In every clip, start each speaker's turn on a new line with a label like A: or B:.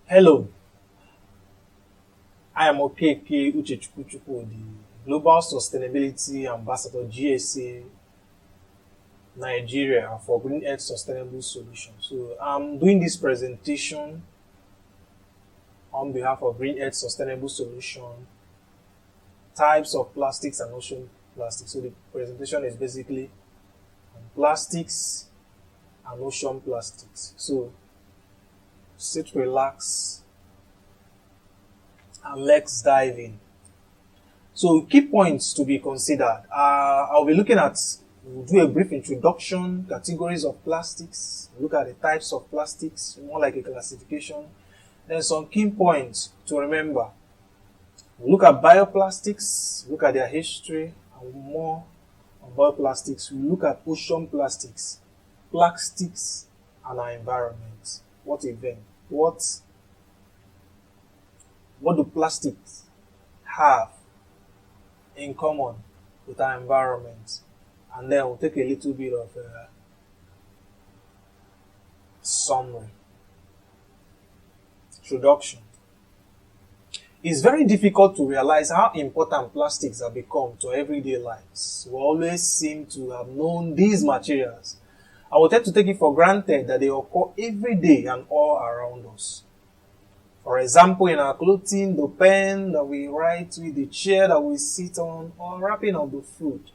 A: Hello, I am Okeke Uchechukwu Chukwudi, Global Sustainability Ambassador GSA Nigeria for Green Earth Sustainable Solutions. So I'm doing this presentation on behalf of Green Earth Sustainable Solution, types of plastics and ocean plastics. So the presentation is basically on plastics and ocean plastics. So sit, relax, and let's dive in. So key points to be considered. I'll be looking at, we'll do a brief introduction, categories of plastics, look at the types of plastics, more like a classification. Then some key points to remember. We'll look at bioplastics, look at their history, and more on bioplastics. We'll look at ocean plastics, plastics, and our environment. What event? What do plastics have in common with our environment? And then we'll take a little bit of a summary. Introduction. It's very difficult to realize how important plastics have become to everyday lives. We always seem to have known these materials. I will tend to take it for granted that they occur every day and all around us. For example, in our clothing, the pen that we write with, the chair that we sit on, or wrapping of the food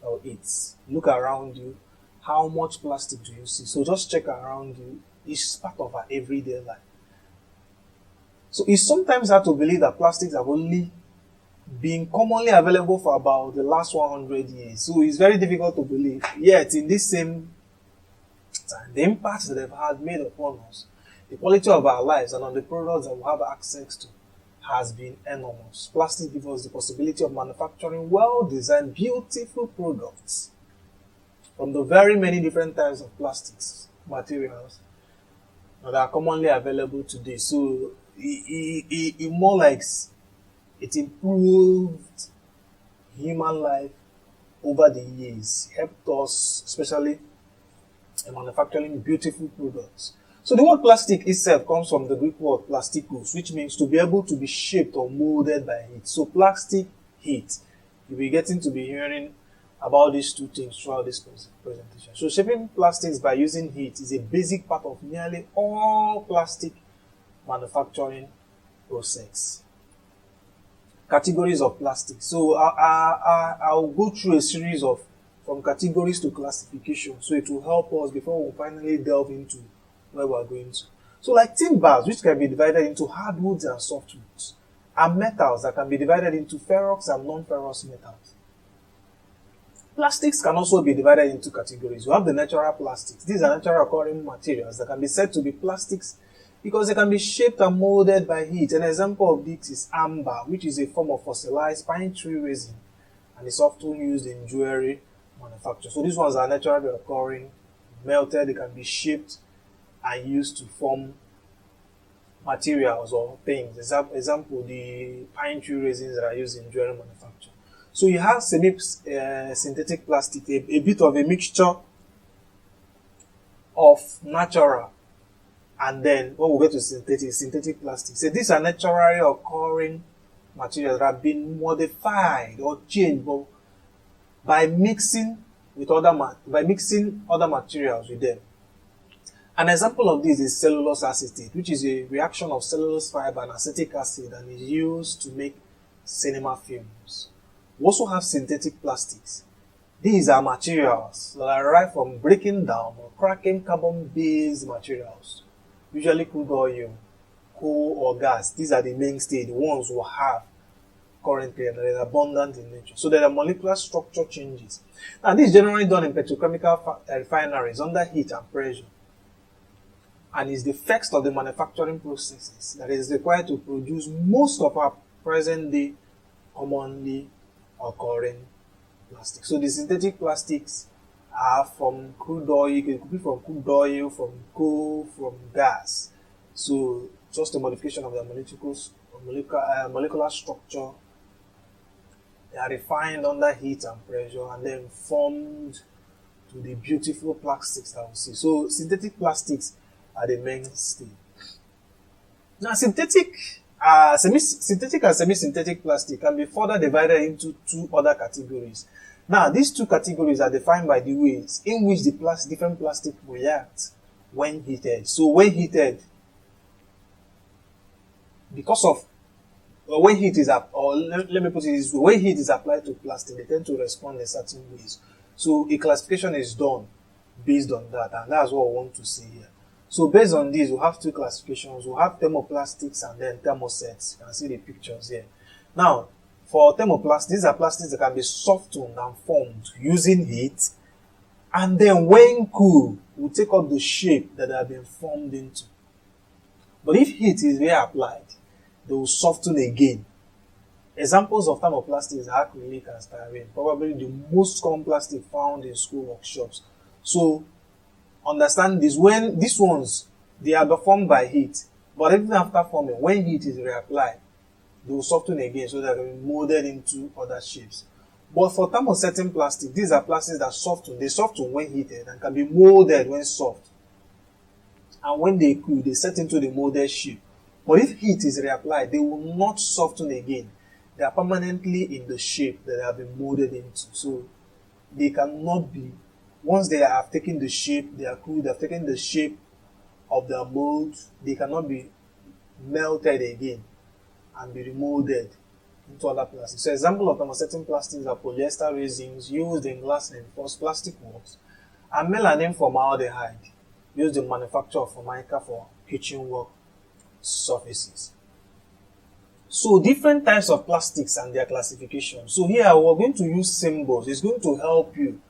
A: that we eat. Look around you. How much plastic do you see? So just check around you. It's part of our everyday life. So it's sometimes hard to believe that plastics have only been commonly available for about the last 100 years. So it's very difficult to believe. Yet, in this same time, the impact that they've had made upon us, the quality of our lives and on the products that we have access to has been enormous. Plastic gives us the possibility of manufacturing well-designed, beautiful products from the very many different types of plastics materials that are commonly available today. So it more like it improved human life over the years, helped us, especially in manufacturing beautiful products. So the word plastic itself comes from the Greek word plastikos, which means to be able to be shaped or molded by heat. So plastic, heat. You'll be getting to be hearing about these two things throughout this presentation. So shaping plastics by using heat is a basic part of nearly all plastic manufacturing process. Categories of plastic. So I'll go through a series of from categories to classification. So it will help us before we finally delve into where we're going to. So like timbers, which can be divided into hardwoods and softwoods, and metals that can be divided into ferrous and non-ferrous metals. Plastics can also be divided into categories. We have the natural plastics. These are natural occurring materials that can be said to be plastics because they can be shaped and molded by heat. An example of this is amber, which is a form of fossilized pine tree resin and is often used in jewelry manufacture. So these ones are naturally occurring, melted, they can be shaped and used to form materials or things. Example, the pine tree resins that are used in jewelry manufacture. So you have synthetic plastic, a bit of a mixture of natural and then when we get to synthetic plastic. So these are naturally occurring materials that have been modified or changed by mixing other materials with them. An example of this is cellulose acetate, which is a reaction of cellulose fiber and acetic acid and is used to make cinema films. We also have synthetic plastics. These are materials that are derived from breaking down or cracking carbon-based materials, usually crude oil, coal, or gas. These are the mainstay, the ones we have currently and that are abundant in nature. So there are molecular structure changes. Now, this is generally done in petrochemical refineries under heat and pressure, and is the first of the manufacturing processes that is required to produce most of our present-day commonly occurring plastics. So the synthetic plastics are from crude oil, it could be from crude oil, from coal, from gas. So just a modification of the molecular structure. They are refined under heat and pressure and then formed to the beautiful plastics that we see. So synthetic plastics are the mainstay. Now, synthetic and semi-synthetic plastic can be further divided into two other categories. Now, these two categories are defined by the ways in which the different plastic react when heated. So, when heated, because of when heat is up, or let me put it this way, when heat is applied to plastic, they tend to respond in certain ways. So, a classification is done based on that, and that's what we want to see here. So based on this, we have two classifications. We have thermoplastics and then thermosets. You can see the pictures here. Now, for thermoplastics, these are plastics that can be softened and formed using heat, and then when cool, will take up the shape that they have been formed into. But if heat is reapplied, they will soften again. Examples of thermoplastics are acrylic and styrene, probably the most common plastic found in school workshops. So understand this, when these ones, they are formed by heat, but even after forming, when heat is reapplied, they will soften again so that they can be molded into other shapes. But for thermosetting plastic, these are plastics that soften. They soften when heated and can be molded when soft. And when they cool, they set into the molded shape. But if heat is reapplied, they will not soften again. They are permanently in the shape that they have been molded into. So they cannot be, once they have taken the shape, they are cool, they have taken the shape of their mold, they cannot be melted again and be remolded into other plastics. So example of thermosetting plastics are polyester resins used in glass reinforced plastic works and melamine formaldehyde used in manufacture of formica for kitchen work surfaces. So different types of plastics and their classification. So here we're going to use symbols. It's going to help you,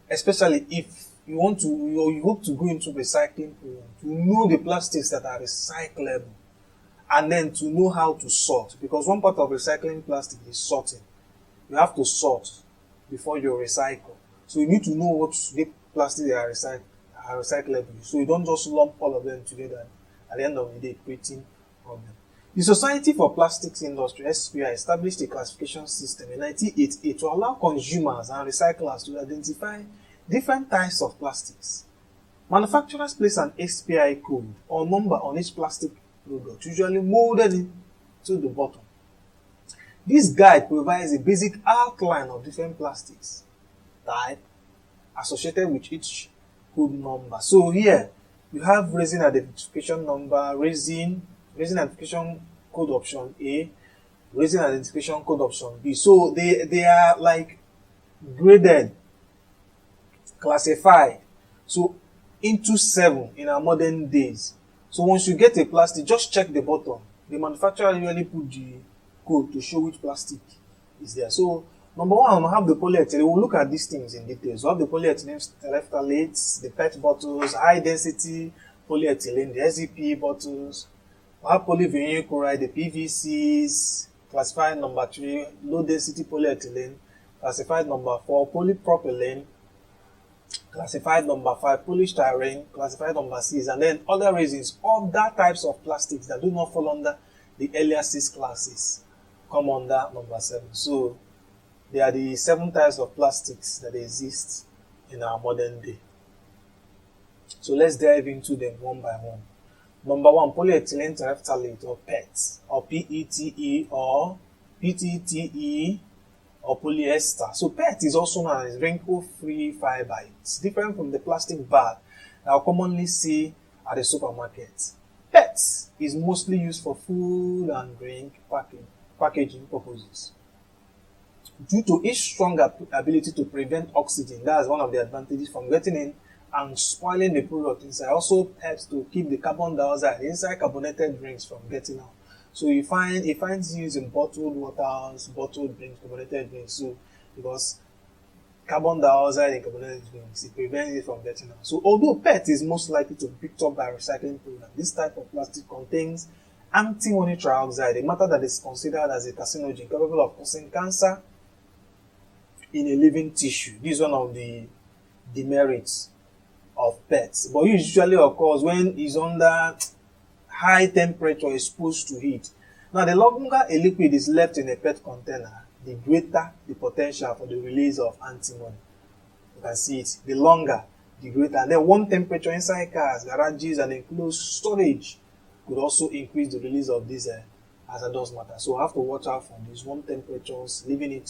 A: especially if you want to, you hope to go into recycling program, to know the plastics that are recyclable, and then to know how to sort. Because one part of recycling plastic is sorting. You have to sort before you recycle. So you need to know what the plastic are recyclable. So you don't just lump all of them together at the end of the day creating problem. The Society for Plastics Industry (SPI) established a classification system in 1988 to allow consumers and recyclers to identify different types of plastics. Manufacturers place an SPI code or number on each plastic product, usually molded into the bottom. This guide provides a basic outline of different plastics type associated with each code number. So here you have resin identification number, resin identification code option A, resin identification code option B. So they are like graded, classified, so into 7 in our modern days. So once you get a plastic, just check the bottom. The manufacturer usually put the code to show which plastic is there. So number one, we have the polyethylene. We'll look at these things in detail. So we have the polyethylene terephthalates, the PET bottles, high density polyethylene, the SEP bottles. We have polyvinyl chloride, the PVCs, classified number 3, low density polyethylene, classified number 4, polypropylene, classified number 5, polystyrene, classified number 6, and then other resins, other types of plastics that do not fall under the earlier 6 classes come under number 7. So they are the 7 types of plastics that exist in our modern day. So let's dive into them one by one. Number 1, polyethylene terephthalate or PET or PETE or PTTE or polyester. So PET is also known as wrinkle-free fiber. It's different from the plastic bag that we commonly see at the supermarket. PET is mostly used for food and drink packaging purposes. Due to its strong ability to prevent oxygen, that's one of the advantages from getting in and spoiling the product inside. Also helps to keep the carbon dioxide inside carbonated drinks from getting out. So it finds use in bottled waters, bottled drinks, carbonated drinks. So because carbon dioxide in carbonated drinks, it prevents it from getting out. So although PET is most likely to be picked up by a recycling program, this type of plastic contains antimony trioxide, a matter that is considered as a carcinogen capable of causing cancer in a living tissue. This is one of the demerits of PET, but it usually occurs when it's under high temperature, exposed to heat. Now, the longer a liquid is left in a PET container, the greater the potential for the release of antimony. You can see it. The longer, the greater. And then warm temperature inside cars, garages, and enclosed storage could also increase the release of this hazardous matter. So I have to watch out for these warm temperatures, leaving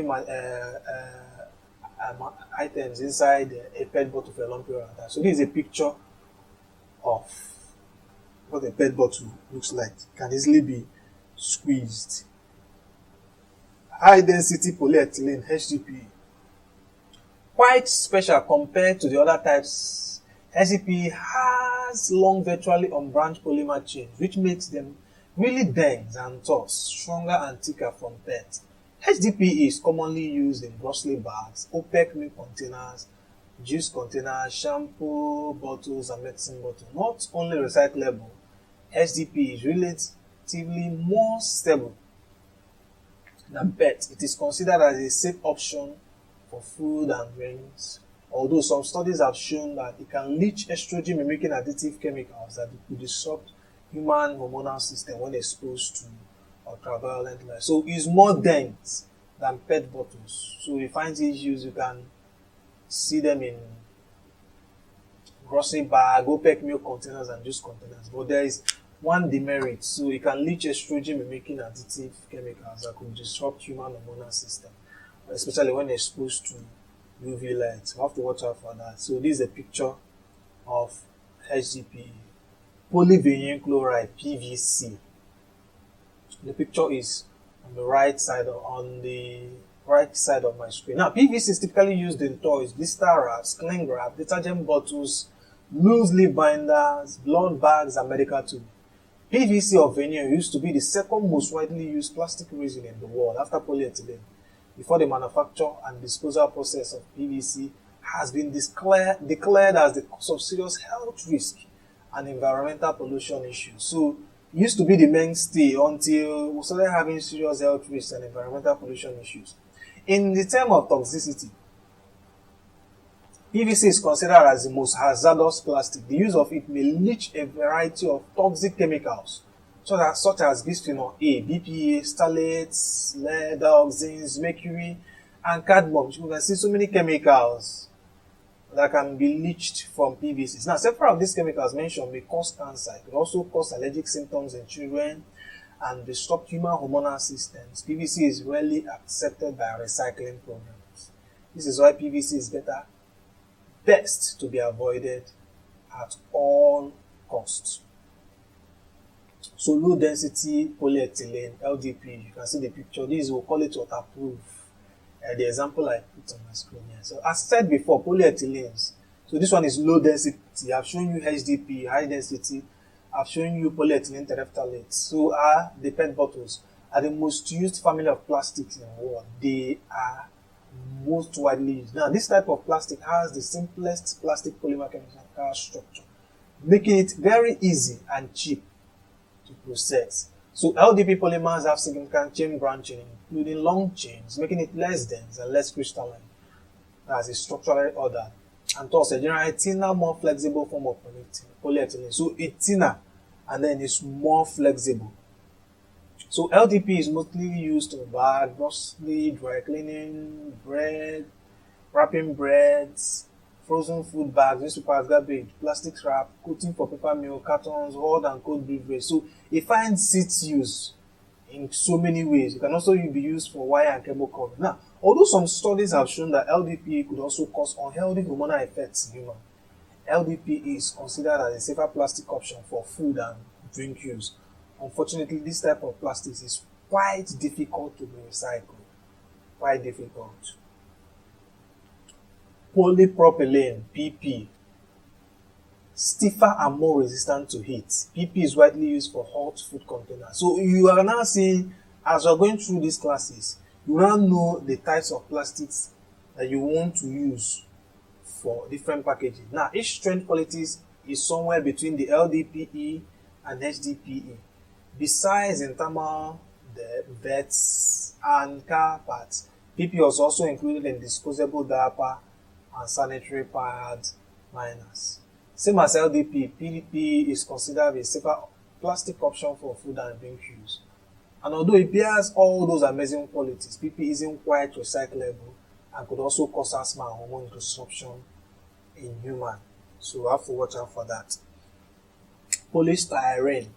A: my items inside a PET bottle for a long period of time. So this is a picture of what a PET bottle looks like. It can easily be squeezed. High density polyethylene HDPE. Quite special compared to the other types. HDPE has long virtually unbranched polymer chains, which makes them really dense and thus stronger and thicker from PET. HDPE is commonly used in grocery bags, opaque milk containers, juice containers, shampoo bottles, and medicine bottles. Not only recyclable, HDPE is relatively more stable than PET. It is considered as a safe option for food and drinks, although some studies have shown that it can leach estrogen mimicking additive chemicals that could disrupt human hormonal system when exposed to ultraviolet light. So it's more dense than PET bottles. So if you find issues, you can see them in grocery bag, opaque milk containers, and juice containers. But there is one demerit. So it can leach estrogen mimicking additive chemicals that could disrupt human hormonal system, especially when exposed to UV light. You have to watch out for that. So this is a picture of HDPE. Polyvinyl chloride, PVC. The picture is on the right side of my screen. Now, PVC is typically used in toys, blister wraps, cling wrap, detergent bottles, loose leaf binders, blood bags, and medical tools. PVC or vinyl used to be the second most widely used plastic resin in the world after polyethylene, before the manufacture and disposal process of PVC has been declared as the cause of serious health risk and environmental pollution issues. So it used to be the mainstay until we started having serious health risks and environmental pollution issues. In the term of toxicity, PVC is considered as the most hazardous plastic. The use of it may leach a variety of toxic chemicals, such as bisphenol A, BPA, phthalates, lead, dioxins, mercury, and cadmium. You can see so many chemicals that can be leached from PVC. Now, several of these chemicals mentioned may cause cancer. It could also cause allergic symptoms in children and disrupt human hormonal systems. PVC is rarely accepted by recycling programs. This is why PVC is best to be avoided at all costs. So low density polyethylene, LDPE, you can see the picture. This we'll call it waterproof. The example I put on my screen here. So as said before, polyethylenes. So this one is low density. I've shown you HDPE, high density. I've shown you polyethylene terephthalates. So are the PET bottles are the most used family of plastics in the world. They are most widely used. Now, this type of plastic has the simplest plastic polymer chemical structure, making it very easy and cheap to process. So LDPE polymers have significant chain branching, including long chains, making it less dense and less crystalline as a structurally ordered, and thus a generally thinner, more flexible form of polyethylene. So it's thinner and then it's more flexible. So LDPE is mostly used in bag, grocery, dry cleaning, bread, wrapping breads, frozen food bags, newspapers, garbage, plastic wrap, coating for paper mill, cartons, hot and cold beverage. So it finds its use in so many ways. It can also be used for wire and cable cover. Now, although some studies have shown that LDPE could also cause unhealthy hormonal effects in humans, LDPE is considered as a safer plastic option for food and drink use. Unfortunately, this type of plastics is quite difficult to be recycled. Quite difficult. Polypropylene, PP. Stiffer and more resistant to heat. PP is widely used for hot food containers. So you are now seeing, as you're going through these classes, you now know the types of plastics that you want to use for different packaging. Now, each strength qualities is somewhere between the LDPE and HDPE. Besides internal vets and car parts, PP was also included in disposable diaper and sanitary pad liners. Same as LDPE, PDP is considered a safer plastic option for food and drink use. And although it bears all those amazing qualities, PP isn't quite recyclable and could also cause asthma and hormone disruption in humans. So we have to watch out for that. Polystyrene.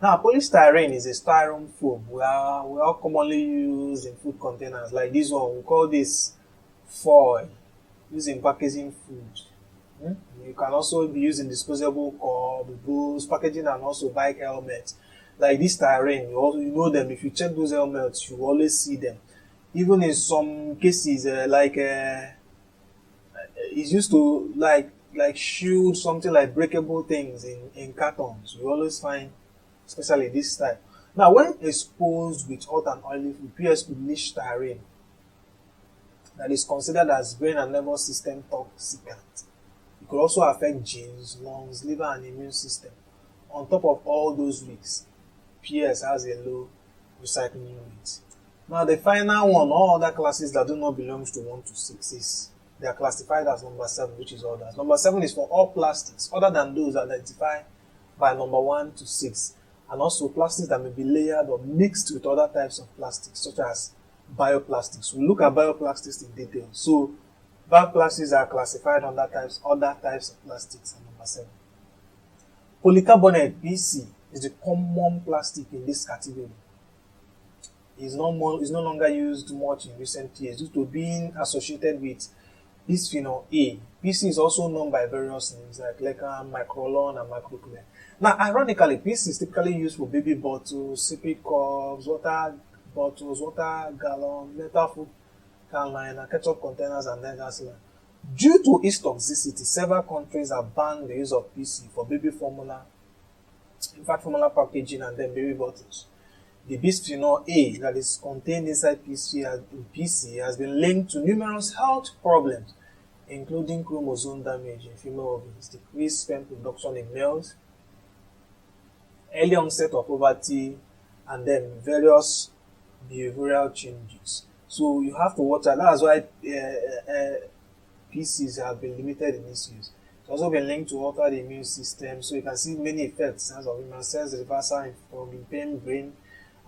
A: Now, polystyrene is a styrofoam foam we are commonly used in food containers. Like this one, we call this foil, used in packaging food. You can also be used in disposable cups, bowls, packaging, and also bike helmets. Like this styrene, you know them. If you check those helmets, you always see them. Even in some cases, it's used to shield something like breakable things in cartons. You always find, especially this type. Now, when exposed with hot and oily food, PS could leach styrene that is considered as brain and nervous system toxicant. It could also affect genes, lungs, liver, and immune system. On top of all those risks, PS has a low recycling rate. Now, the final one, all other classes that do not belong to 1 to 6 is they are classified as number 7, which is others. Number 7 is for all plastics other than those identified by number 1 to 6, and also plastics that may be layered or mixed with other types of plastics, such as bioplastics. We'll look at bioplastics in detail. So, bioplastics are classified under other types of plastics, and number 7. Polycarbonate, PC, is the common plastic in this category. It's no longer used much in recent years due to being associated with bisphenol A. PC is also known by various names like leccan, microlon, and microclear. Now, ironically, PC is typically used for baby bottles, sippy cups, water bottles, water gallons, metal food can liner, ketchup containers, and then gas line. Due to its toxicity, several countries have banned the use of PC for baby formula, infant formula packaging, and then baby bottles. The bisphenol A that is contained inside PC has been linked to numerous health problems, including chromosome damage in female organs, decreased sperm production in males, early onset of puberty, and then various behavioral changes. So you have to watch that. That's why PCs have been limited in this use. It's also been linked to alter the immune system, so you can see many effects: sense of immune cells reversal from impaired brain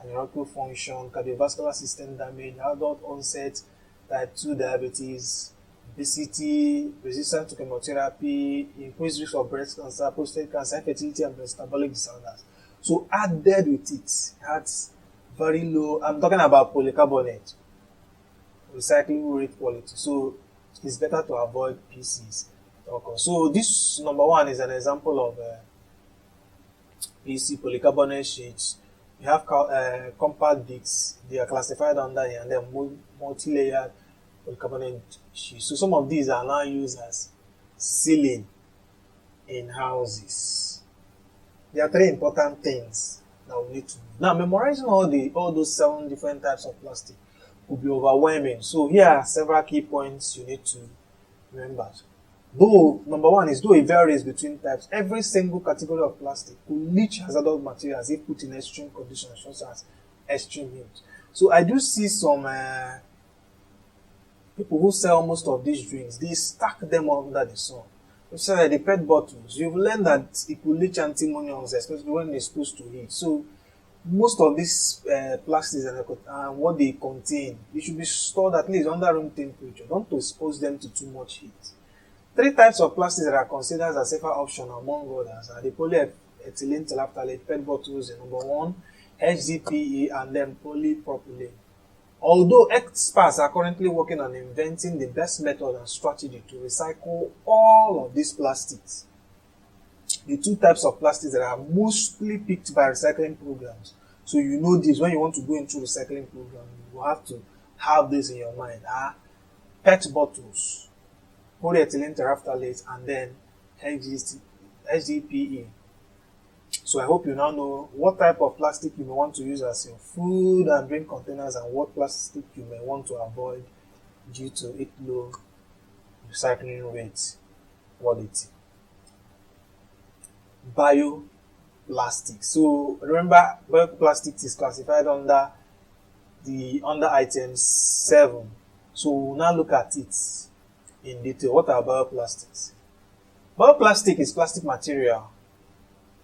A: and erectile function, cardiovascular system damage, adult onset type 2 diabetes, obesity, resistance to chemotherapy, increased risk of breast cancer, prostate cancer, infertility, and metabolic disorders. So added with it, that's very low. I'm talking about polycarbonate, recycling rate quality. So it's better to avoid PCs. Okay. So this number 1 is an example of PC polycarbonate sheets. You have compact discs. They are classified under here, and then multi-layered polycarbonate sheets. So some of these are now used as sealing in houses. There are 3 important things that we need to know. Now, memorizing all those 7 different types of plastic could be overwhelming. So here are several key points you need to remember. Though it varies between types, every single category of plastic could leach hazardous materials if put in extreme conditions, such as extreme heat. So I do see some people who sell most of these drinks, they stack them under the sun. So like the PET bottles, you've learned that it could leach antimonials, especially when exposed to heat. So most of these plastics and what they contain, they should be stored at least under room temperature. Don't expose them to too much heat. 3 types of plastics that are considered as a safer option among others are the polyethylene terephthalate PET bottles, number 1, HDPE, and then polypropylene. Although experts are currently working on inventing the best method and strategy to recycle all of these plastics, the 2 types of plastics that are mostly picked by recycling programs. So you know this, when you want to go into recycling program, you have to have this in your mind. PET bottles, polyethylene terephthalate, and then HDPE. So I hope you now know what type of plastic you may want to use as your food and drink containers, and what plastic you may want to avoid due to its low recycling rate quality. Bioplastic. So remember, bioplastic is classified under item 7. So we'll now look at it in detail. What are bioplastics? Bioplastic is plastic material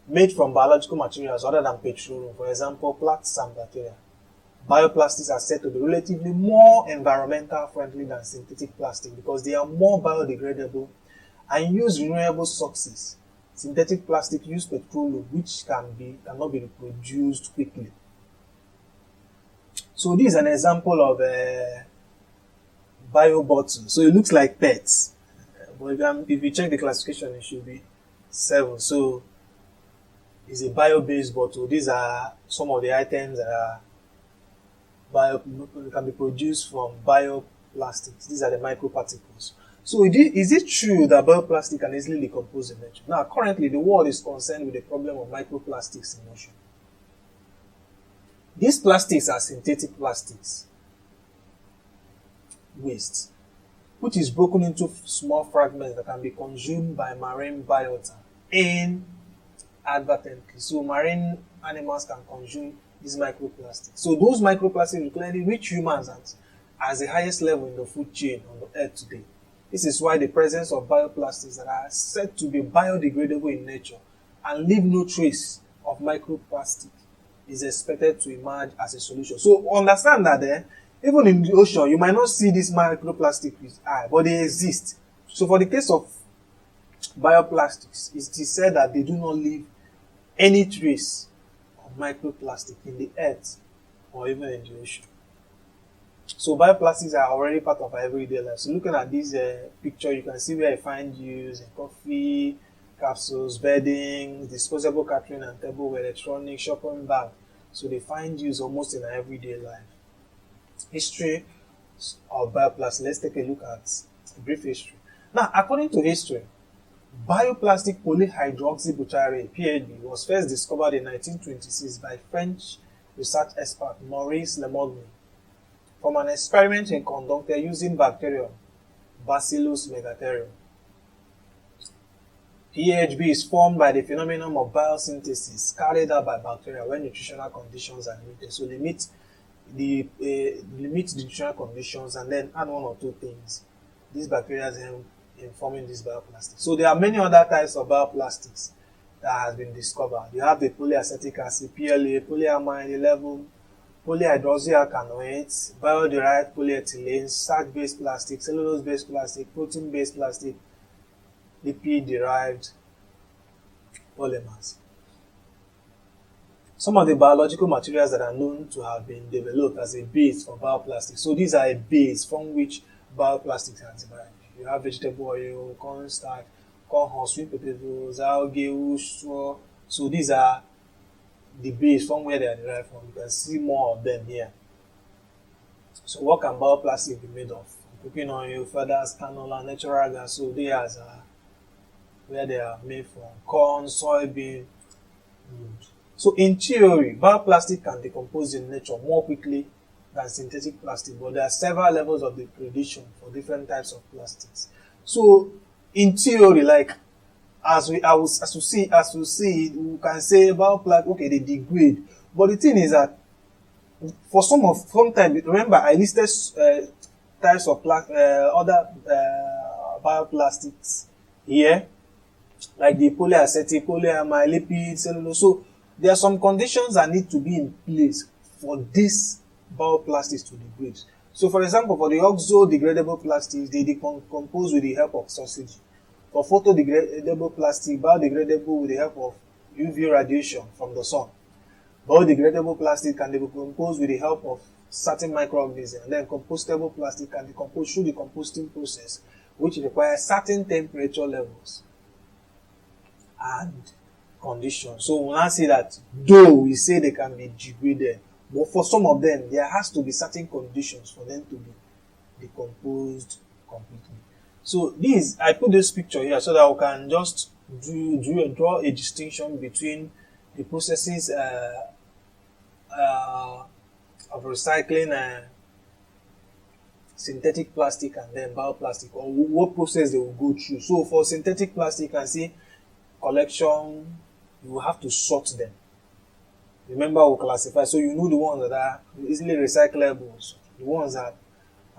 A: made from biological materials other than petroleum, for example, plants and bacteria. Bioplastics are said to be relatively more environmental friendly than synthetic plastic because they are more biodegradable and use renewable sources Synthetic plastic use petroleum, which cannot be reproduced quickly. So this is an example of a bio bottle. So it looks like pets, but if you check the classification, it should be 7. So it's a bio-based bottle. These are some of the items that are can be produced from bioplastics. These are the microparticles. So is it true that bioplastic can easily decompose in nature? Now, currently, the world is concerned with the problem of microplastics in ocean. These plastics are synthetic plastics waste, which is broken into small fragments that can be consumed by marine biota inadvertently. So marine animals can consume these microplastics. So those microplastics will clearly reach humans as the highest level in the food chain on the earth today. This is why the presence of bioplastics that are said to be biodegradable in nature and leave no trace of microplastic is expected to emerge as a solution. So understand that even in the ocean, you might not see this microplastic with eye, but they exist. So for the case of bioplastics, it is said that they do not leave any trace of microplastic in the earth or even in the ocean. So bioplastics are already part of our everyday life. So looking at this picture, you can see where I find use in coffee, capsules, bedding, disposable catering and tableware, electronics, shopping bag. So they find use almost in our everyday life. History of bioplastic. Let's take a look at a brief history. Now, according to history, bioplastic polyhydroxybutyrate (PHB) was first discovered in 1926 by French research expert Maurice Lemogne from an experiment he conducted using bacterium Bacillus megatherium. PHB is formed by the phenomenon of biosynthesis carried out by bacteria when nutritional conditions are limited. So they meet the nutritional conditions and then add one or two things. These bacteria help in forming this bioplastic. So there are many other types of bioplastics that has been discovered. You have the polyacetic acid, PLA, polyamide 11, polyhydroxyalkanoates, bio-derived polyethylenes, starch-based plastic, cellulose-based plastic, protein-based plastic, lipid-derived polymers. Some of the biological materials that are known to have been developed as a base for bioplastics. So these are a base from which bioplastics are derived. You have vegetable oil, corn starch, corn husk, sweet potatoes, algae, straw. So these are the base from where they are derived from. You can see more of them here. So what can bioplastic be made of? Cooking oil, feathers, canola, natural gas. So they are where they are made from. Corn, soybean, wood. So in theory, bioplastic can decompose in nature more quickly than synthetic plastic, but there are several levels of degradation for different types of plastics. So in theory, like as we see, we can say bioplastic, okay, they degrade. But the thing is that for some time, remember I listed types of other bioplastics here, like the polyacetic, polyamide, lipid, cellulose. So there are some conditions that need to be in place for these bioplastics to degrade. So for example, for the oxo-degradable plastics, they decompose with the help of sausage. For photodegradable plastic, biodegradable with the help of UV radiation from the sun. Biodegradable plastic can decompose with the help of certain microorganisms. And then compostable plastic can decompose through the composting process, which requires certain temperature levels and conditions. So when I say that, though we say they can be degraded, but for some of them, there has to be certain conditions for them to be decomposed completely. So I put this picture here so that we can just draw a distinction between the processes of recycling synthetic plastic and then bioplastic, or what process they will go through. So for synthetic plastic, you can see collection, you will have to sort them. Remember, we'll classify, so you know the ones that are easily recyclables, the ones that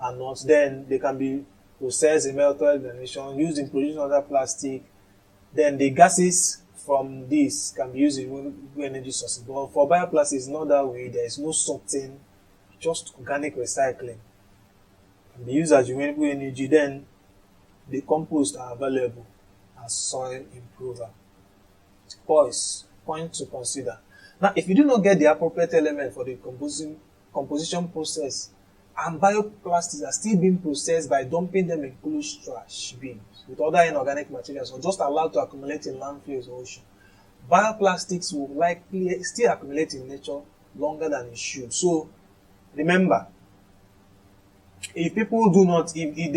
A: are not, then they can be processed in melted generation, used in producing other plastic. Then the gases from this can be used in renewable energy sources. But for bioplastics, it's not that way. There is no sorting, just organic recycling. Can be used as renewable energy. Then the compost are available as soil improver. Point to consider. Now, if you do not get the appropriate element for the composition process, and bioplastics are still being processed by dumping them in closed trash bins with other inorganic materials, or just allowed to accumulate in landfills or ocean, bioplastics will likely still accumulate in nature longer than it should. So remember, if they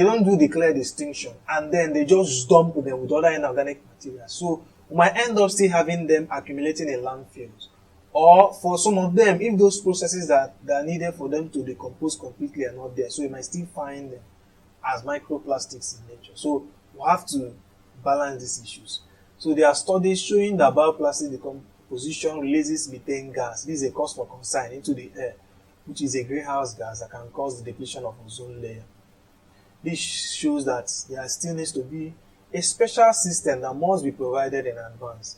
A: don't do the clear distinction and then they just dump them with other inorganic materials, so we might end up still having them accumulating in landfills. Or for some of them, if those processes that are needed for them to decompose completely are not there, so you might still find them as microplastics in nature. So we have to balance these issues. So there are studies showing that bioplastic decomposition releases methane gas. This is a cause for concern into the air, which is a greenhouse gas that can cause the depletion of ozone layer. This shows that there still needs to be a special system that must be provided in advance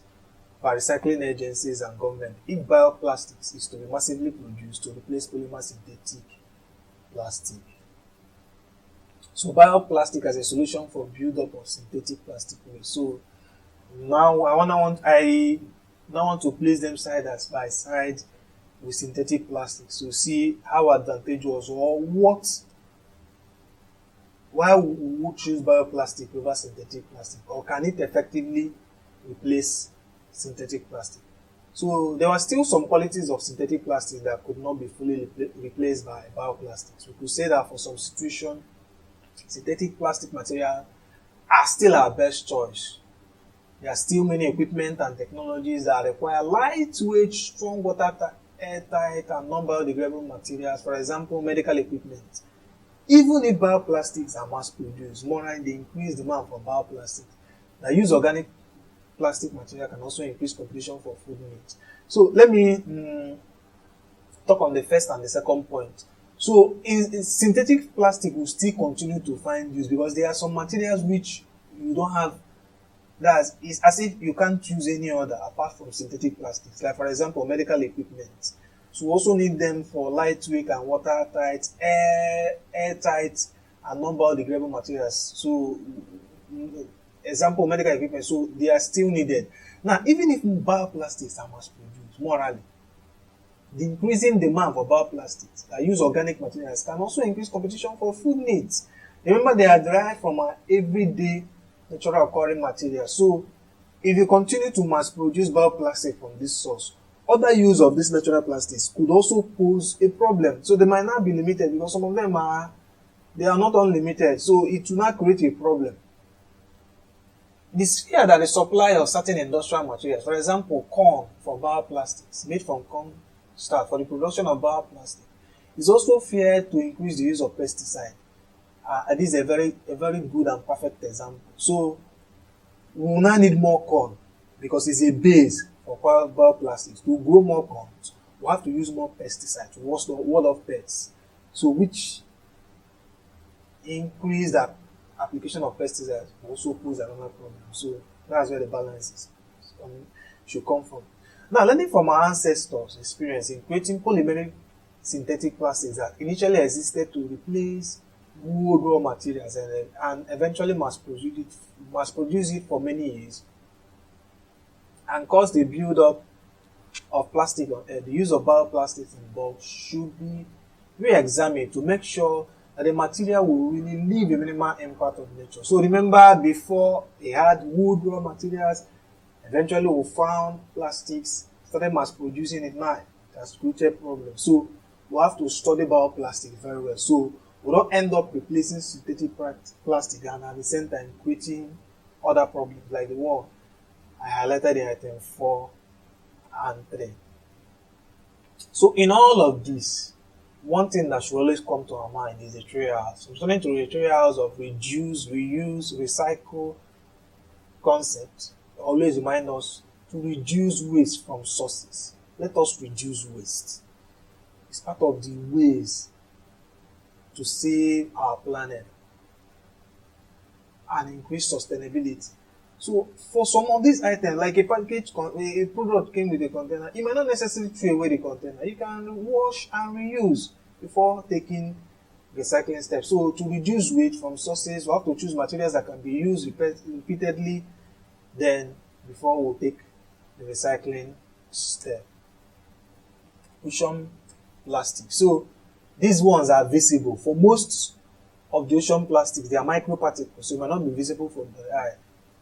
A: by recycling agencies and government if bioplastics is to be massively produced to replace polymer synthetic plastic. So bioplastic as a solution for build-up of synthetic plastic waste. So now I want to place them side by side with synthetic plastics to see how advantageous or why we would choose bioplastic over synthetic plastic, or can it effectively replace synthetic plastic. So there were still some qualities of synthetic plastic that could not be fully replaced by bioplastics. We could say that for some situations, synthetic plastic material are still our best choice. There are still many equipment and technologies that require lightweight, strong airtight and non-biodegradable materials. For example, medical equipment. Even if bioplastics are mass produced, moreover, the increased demand for bioplastics. The use of organic plastic material can also increase competition for food needs. So let me talk on the first and the second point. So synthetic plastic will still continue to find use because there are some materials which you don't have. It's as if you can't use any other apart from synthetic plastics. Like for example, medical equipment. So we also need them for lightweight and watertight, airtight, and non-biodegradable materials. So example, medical equipment, so they are still needed. Now, even if bioplastics are mass produced, morally, the increasing demand for bioplastics that use organic materials can also increase competition for food needs. Remember, they are derived from our everyday natural occurring materials. So, if you continue to mass produce bioplastic from this source, other use of these natural plastics could also pose a problem. So, they might not be limited because some of them they are not unlimited. So, it will not create a problem. This fear that the supply of certain industrial materials, for example, corn for bioplastics, made from corn starch for the production of bioplastic, is also feared to increase the use of pesticide. This is a very good and perfect example. So, we will now need more corn because it's a base for bioplastics. To grow more corn, we have to use more pesticide to ward off pests. So, which increase that application of pesticides will also pose another problem. So that's where the balance should come from. Now, learning from our ancestors' experience in creating polymeric synthetic plastics that initially existed to replace wood raw materials and eventually mass produce it for many years and cause the build-up of plastic on Earth, the use of bioplastics in bulk should be re-examined to make sure that the material will really leave a minimal impact on nature. So remember, before they had wood raw materials, eventually we found plastics, started mass producing it now. That's created problems. So we have to study bioplastic very well. So we don't end up replacing synthetic plastic and at the same time creating other problems like the one I highlighted in item 4 and 3. So in all of this, one thing that should always come to our mind is the trials. So returning to the trials of reduce, reuse, recycle concept, always remind us to reduce waste from sources. Let us reduce waste. It's part of the ways to save our planet and increase sustainability. So for some of these items, like a product came with a container, you might not necessarily throw away the container. You can wash and reuse before taking recycling steps. So to reduce waste from sources, we have to choose materials that can be used repeatedly then before we take the recycling step. Ocean plastic. So these ones are visible. For most of the ocean plastics, they are microparticles, so it might not be visible from the eye.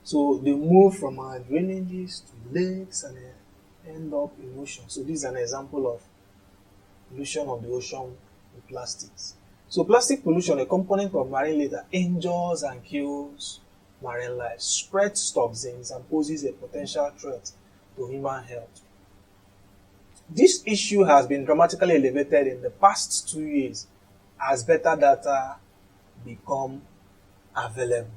A: So they move from our drainages to lakes and end up in ocean. So this is an example of pollution of the ocean with plastics. So plastic pollution, a component of marine litter, injures and kills marine life, spreads toxins, and poses a potential threat to human health. This issue has been dramatically elevated in the past 2 years as better data become available.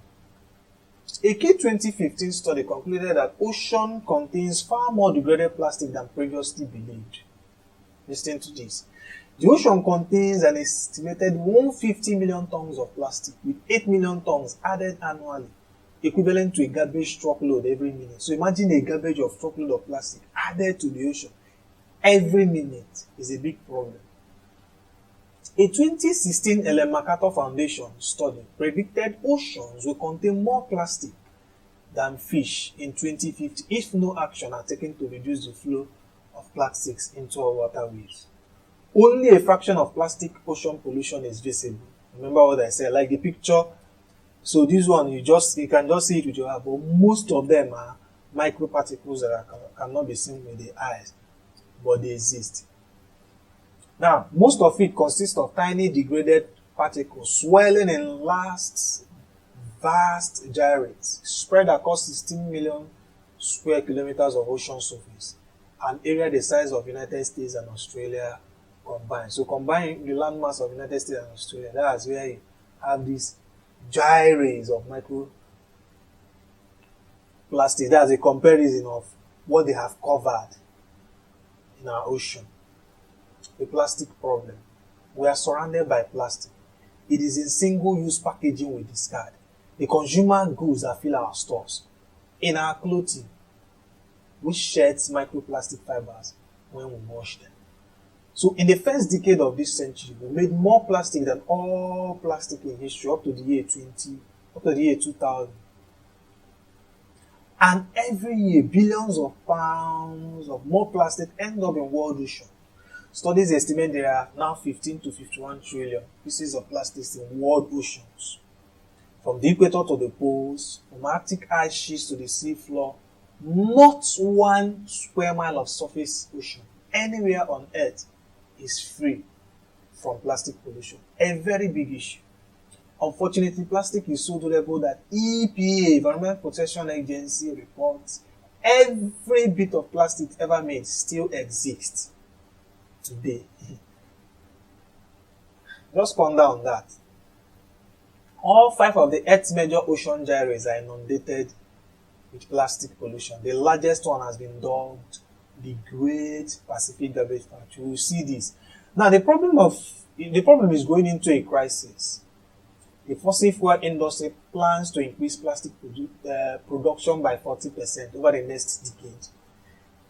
A: A key 2015 study concluded that ocean contains far more degraded plastic than previously believed. Listen to this. The ocean contains an estimated 150 million tons of plastic, with 8 million tons added annually, equivalent to a garbage truckload every minute. So imagine a garbage of truckload of plastic added to the ocean every minute is a big problem. A 2016 Ellen MacArthur Foundation study predicted oceans will contain more plastic than fish in 2050 if no action are taken to reduce the flow of plastics into our waterways. Only a fraction of plastic ocean pollution is visible. Remember what I said, like the picture. So this one, you can just see it with your eye, but most of them are microparticles that cannot be seen with the eyes, but they exist. Now, most of it consists of tiny degraded particles swelling in vast gyrates spread across 16 million square kilometers of ocean surface, an area the size of United States and Australia combined. So combine the landmass of United States and Australia, that's where you have these gyrates of microplastic. That's a comparison of what they have covered in our ocean. The plastic problem. We are surrounded by plastic. It is in single-use packaging we discard. The consumer goods that fill our stores. In our clothing, which sheds microplastic fibers when we wash them. So in the first decade of this century, we made more plastic than all plastic in history up to the year 2000. And every year, billions of pounds of more plastic end up in world ocean. Studies estimate there are now 15 to 51 trillion pieces of plastics in world oceans. From the equator to the poles, from Arctic ice sheets to the sea floor, not 1 square mile of surface ocean anywhere on Earth is free from plastic pollution. A very big issue. Unfortunately, plastic is so durable that EPA, Environmental Protection Agency, reports every bit of plastic ever made still exists today. Just ponder on that. All 5 of the Earth's major ocean gyres are inundated with plastic pollution. The largest one has been dubbed the Great Pacific Garbage Patch. We will see this. Now, the problem is going into a crisis. The fossil fuel industry plans to increase plastic production by 40% over the next decade.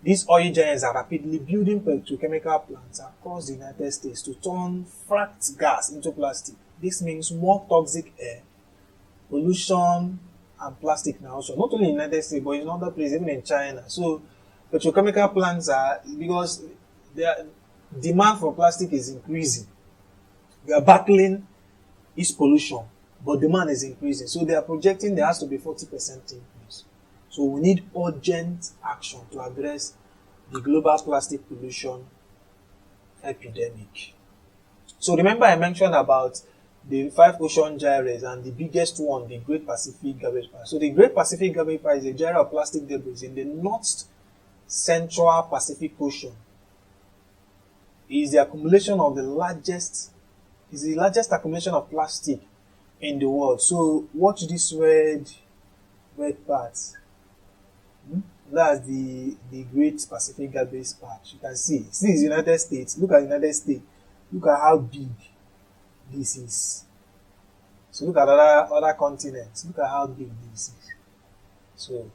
A: These oil giants are rapidly building petrochemical plants across the United States to turn fracked gas into plastic. This means more toxic air, pollution, and plastic now. So not only in the United States, but in other places, even in China. So petrochemical plants are, because their demand for plastic is increasing. We are battling its pollution, but demand is increasing. So they are projecting there has to be 40% increase. So we need urgent action to address the global plastic pollution epidemic. So remember I mentioned about the 5 ocean gyres and the biggest one, the Great Pacific Garbage Patch. So the Great Pacific Garbage Patch is a gyre of plastic debris in the North Central Pacific Ocean. It is the largest accumulation of plastic in the world. So watch this red part. That's the Great Pacific Garbage Patch. You can see. See, it's United States. Look at the United States. Look at how big this is. So look at other continents. Look at how big this is. So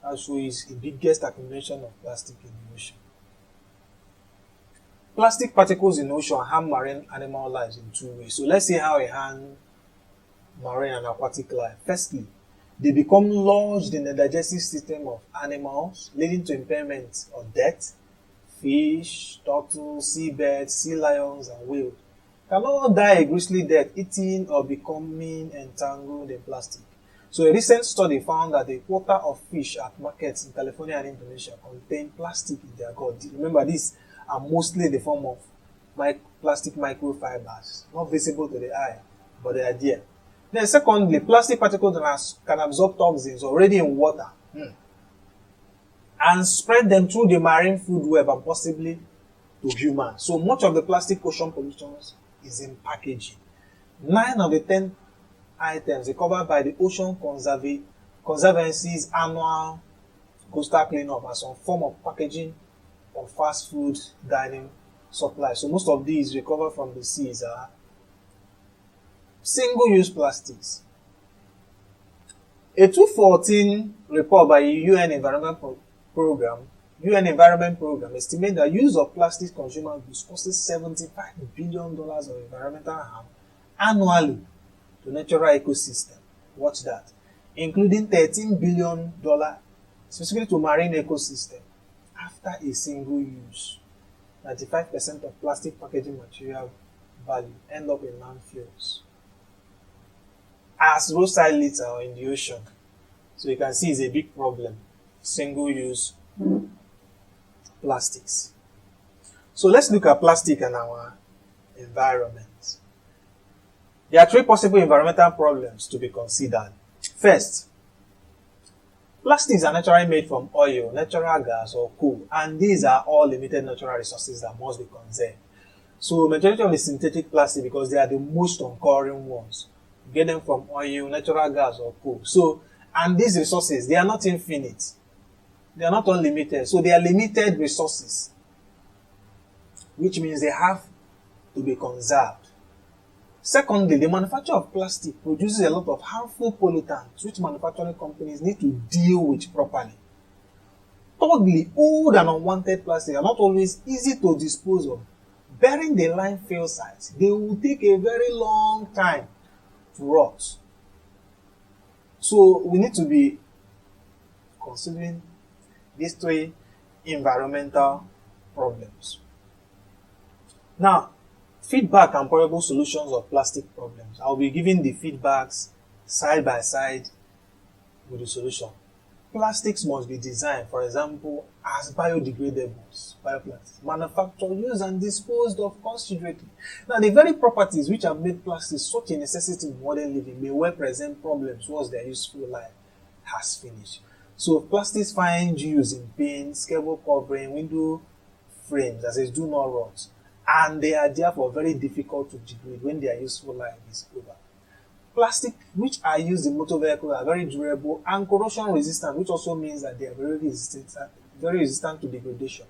A: that shows the biggest accumulation of plastic in the ocean. Plastic particles in the ocean harm marine animal lives in 2 ways. So let's see how it harms marine and aquatic life. Firstly, They become lodged in the digestive system of animals, leading to impairment or death. Fish, turtles, seabirds, sea lions, and whales can all die a grisly death eating or becoming entangled in plastic. So a recent study found that a quarter of fish at markets in California and Indonesia contain plastic in their gut. Remember, these are mostly in the form of plastic microfibers, not visible to the eye, but they are there. Then secondly, plastic particles can absorb toxins already in water and spread them through the marine food web and possibly to humans. So much of the plastic ocean pollution is in packaging. 9 of the 10 items are covered by the Ocean Conservancy's annual coastal cleanup as some form of packaging or fast food dining supply. So most of these recovered from the seas are single-use plastics. A 2014 report by UN Environment Program estimates that use of plastic consumer goods causes $75 billion of environmental harm annually to natural ecosystem. Watch that. Including $13 billion specifically to marine ecosystem after a single use. 95% of plastic packaging material value end up in landfills as roadside litter or in the ocean. So you can see it's a big problem. Single-use plastics. So let's look at plastic and our environment. There are 3 possible environmental problems to be considered. First, plastics are naturally made from oil, natural gas, or coal, and these are all limited natural resources that must be conserved. So majority of the synthetic plastic, because they are the most occurring ones, you get them from oil, natural gas, or coal. So, and these resources, they are not infinite. They are not unlimited. So they are limited resources, which means they have to be conserved. Secondly, the manufacture of plastic produces a lot of harmful pollutants which manufacturing companies need to deal with properly. Thirdly, old and unwanted plastic are not always easy to dispose of. Burying the landfill sites, they will take a very long time to rot. So we need to be considering these 3 environmental problems. Now, feedback and probable solutions of plastic problems. I'll be giving the feedbacks side by side with the solution. Plastics must be designed, for example, as biodegradables, bioplastics, manufactured, used, and disposed of considerately. Now, the very properties which have made plastics such a necessity in modern living may well present problems once their useful life has finished. So, plastics find use in paints, cable covering, window frames, as it do not rot, and they are therefore very difficult to degrade when their useful life is over. Plastic which are used in motor vehicles are very durable and corrosion resistant, which also means that they are very resistant to degradation.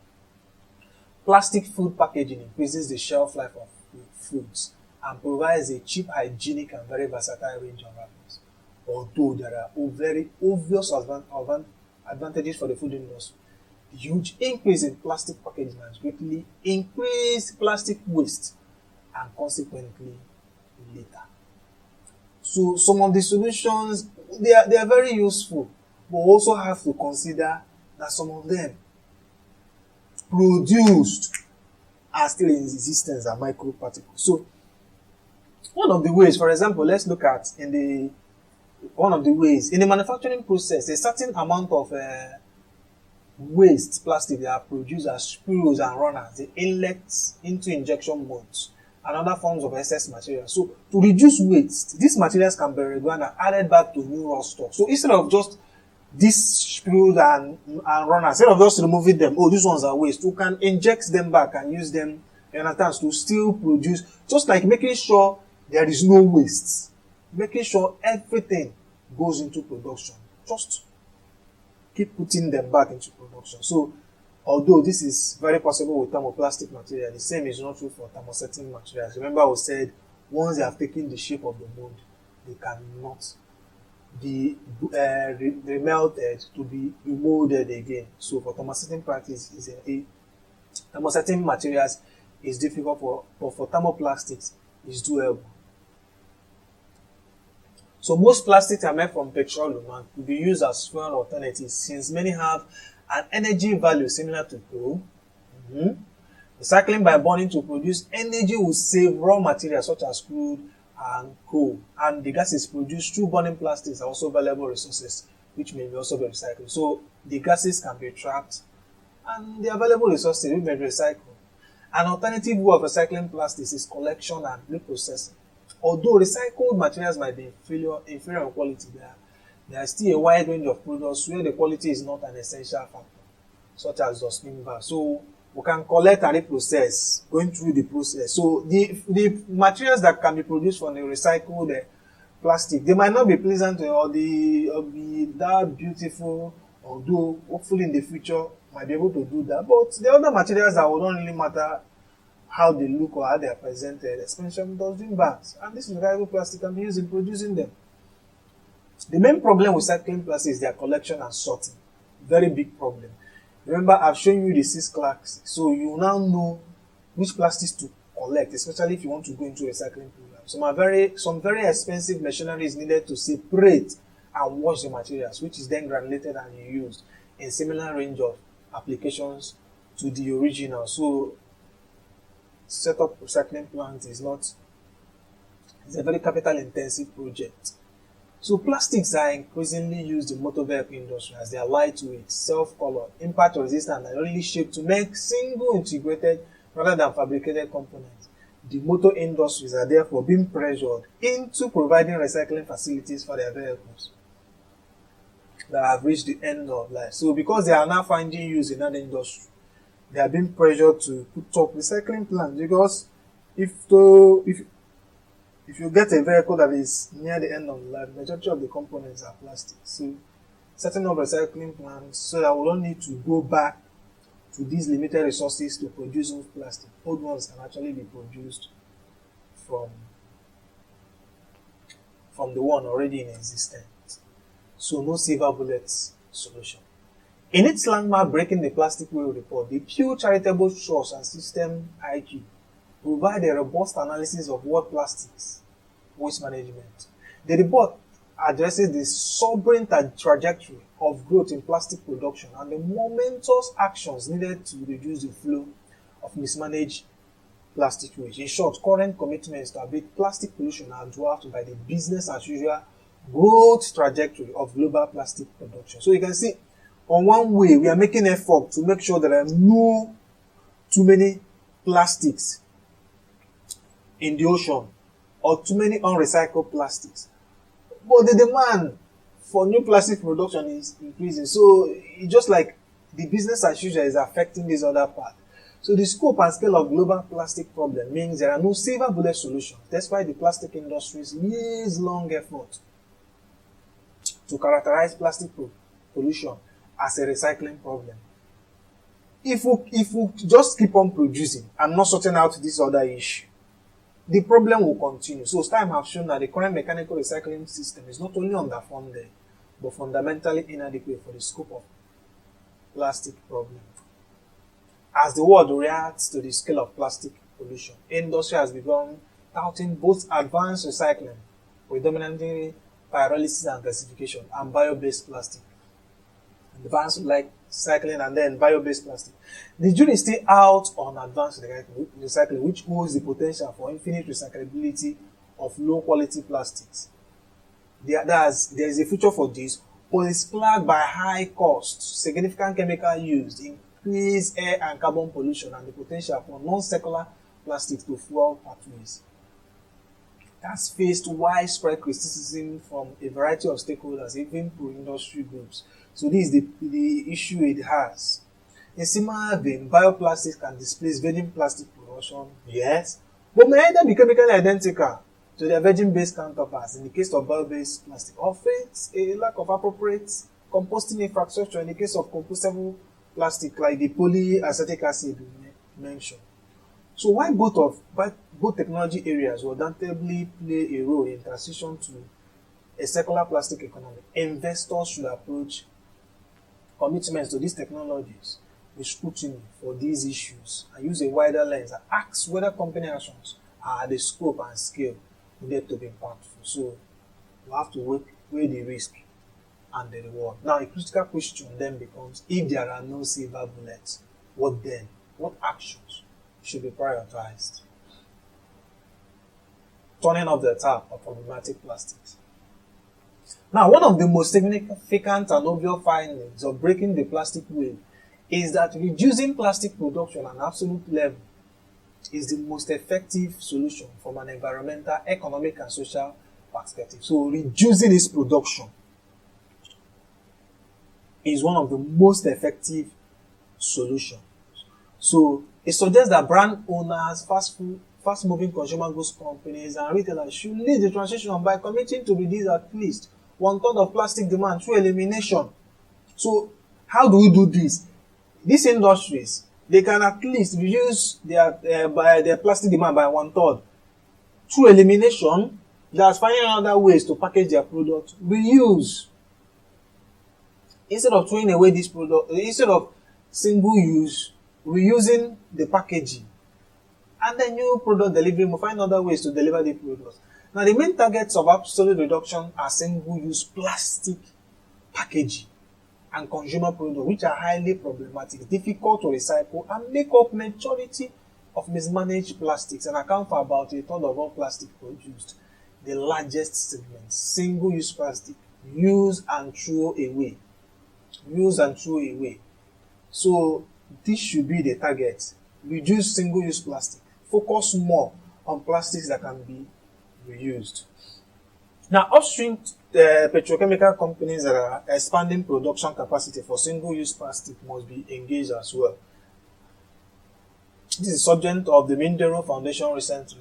A: Plastic food packaging increases the shelf life of foods and provides a cheap, hygienic, and very versatile range of items. Although there are very obvious advantages for the food industry, the huge increase in plastic packaging has greatly increased plastic waste and consequently litter. So some of the solutions, they are very useful, but we also have to consider that some of them produced are still in existence as microparticles. So one of the ways, for example, let's look at in the manufacturing process, a certain amount of waste plastic that are produced as sprues and runners, the inlets into injection molds and other forms of excess material. So to reduce waste, these materials can be reground and added back to new raw stock. So instead of just these sprues and runners, instead of just removing them, these ones are waste, we can inject them back and use them in attempts to still produce, just like making sure there is no waste, making sure everything goes into production. Just keep putting them back into production. So although this is very possible with thermoplastic material, the same is not true for thermosetting materials. Remember we said once they have taken the shape of the mold, they cannot be remelted to be remolded again. So for thermosetting practice, thermosetting materials is difficult, but for thermoplastics, it's doable. So most plastics are made from petroleum and could be used as fuel alternatives since many have an energy value similar to coal. Mhm. Recycling by burning to produce energy will save raw materials such as crude and coal. And the gases produced through burning plastics are also valuable resources which may also be recycled. So the gases can be trapped and the available resources will be recycled. An alternative way of recycling plastics is collection and reprocessing. Although recycled materials might be inferior in quality, there is still a wide range of products where the quality is not an essential factor, such as dustbin bags. So we can collect and reprocess, going through the process. So the materials that can be produced from the recycled plastic, they might not be pleasant or be that beautiful, although hopefully in the future might be able to do that. But the other materials that will not really matter how they look or how they are presented, especially dustbin bags. And this recycled plastic can be used in producing them. The main problem with recycling plastic is their collection and sorting. Very big problem. Remember, I've shown you the 6 classes, so you now know which plastics to collect, especially if you want to go into a recycling program. Some very expensive machinery is needed to separate and wash the materials, which is then granulated and used in similar range of applications to the original. So set up recycling plant it's a very capital intensive project. So plastics are increasingly used in motor vehicle industry as they are lightweight, self-colored, impact resistant, and only shaped to make single integrated rather than fabricated components. The motor industries are therefore being pressured into providing recycling facilities for their vehicles that have reached the end of life. So because they are now finding use in that industry, they are being pressured to put up recycling plants because if you get a vehicle that is near the end of life, the majority of the components are plastic. So setting up recycling plants so that we don't need to go back to these limited resources to produce those plastic. Old ones can actually be produced from the one already in existence. So no silver bullets solution. In its landmark Breaking the Plastic Wheel report, the Pew Charitable Trust and System IQ provide a robust analysis of world plastics waste management. The report addresses the sobering trajectory of growth in plastic production and the momentous actions needed to reduce the flow of mismanaged plastic waste. In short, current commitments to abate plastic pollution are dwarfed by the business as usual growth trajectory of global plastic production. So you can see, on one way, we are making effort to make sure there are no too many plastics in the ocean or too many unrecycled plastics. But the demand for new plastic production is increasing. So it's just like the business as usual is affecting this other part. So the scope and scale of global plastic problem means there are no silver bullet solutions. That's why the plastic industry's years-long effort to characterize plastic pollution as a recycling problem. If we just keep on producing and not sorting out this other issue, the problem will continue. So time has shown that the current mechanical recycling system is not only underfunded, but fundamentally inadequate for the scope of plastic problem. As the world reacts to the scale of plastic pollution, industry has begun touting both advanced recycling, predominantly pyrolysis and gasification, and bio-based plastic. Advanced like recycling and then bio-based plastic. The jury is still out on advanced recycling, which holds the potential for infinite recyclability of low-quality plastics. There is a future for this, but it's plagued by high costs, significant chemical use, increased air and carbon pollution, and the potential for non-circular plastics to fuel pathways. That's faced widespread criticism from a variety of stakeholders, even pro-industry groups. So this is the issue it has. In similar vein, bioplastics can displace virgin plastic production, yes, but may either be chemically identical to their virgin-based counterparts in the case of bio-based plastic, or face a lack of appropriate composting infrastructure in the case of compostable plastic like the polyacetic acid we mentioned. So while both technology areas will undoubtedly play a role in transition to a circular plastic economy, investors should approach commitments to these technologies with scrutiny for these issues and use a wider lens and ask whether company actions are the scope and scale needed to be impactful. So You have to weigh the risk and the reward. Now, a critical question then becomes, if there are no silver bullets, what then? What actions should be prioritized? Turning off the tap of problematic plastics. Now, one of the most significant and obvious findings of breaking the plastic wave is that reducing plastic production at an absolute level is the most effective solution from an environmental, economic, and social perspective. So, reducing its production is one of the most effective solutions. So, it suggests that brand owners, fast-moving consumer goods companies, and retailers should lead the transition by committing to reduce at least 1/3 of plastic demand through elimination. So, how do we do this? These industries, they can at least reduce their plastic demand by 1/3 through elimination. That's finding other ways to package their product. Reuse. Instead of throwing away this product, instead of single use, reusing the packaging. And then new product delivery, we'll find other ways to deliver the products. Now, the main targets of absolute reduction are single-use plastic packaging and consumer products, which are highly problematic, difficult to recycle, and make up majority of mismanaged plastics and account for about 1/3 of all plastic produced. The largest segment, single-use plastic, use and throw away. Use and throw away. So, this should be the target. Reduce single-use plastic. Focus more on plastics that can be reused. Now, upstream petrochemical companies that are expanding production capacity for single-use plastic must be engaged as well. This is subject of the Mindero Foundation recent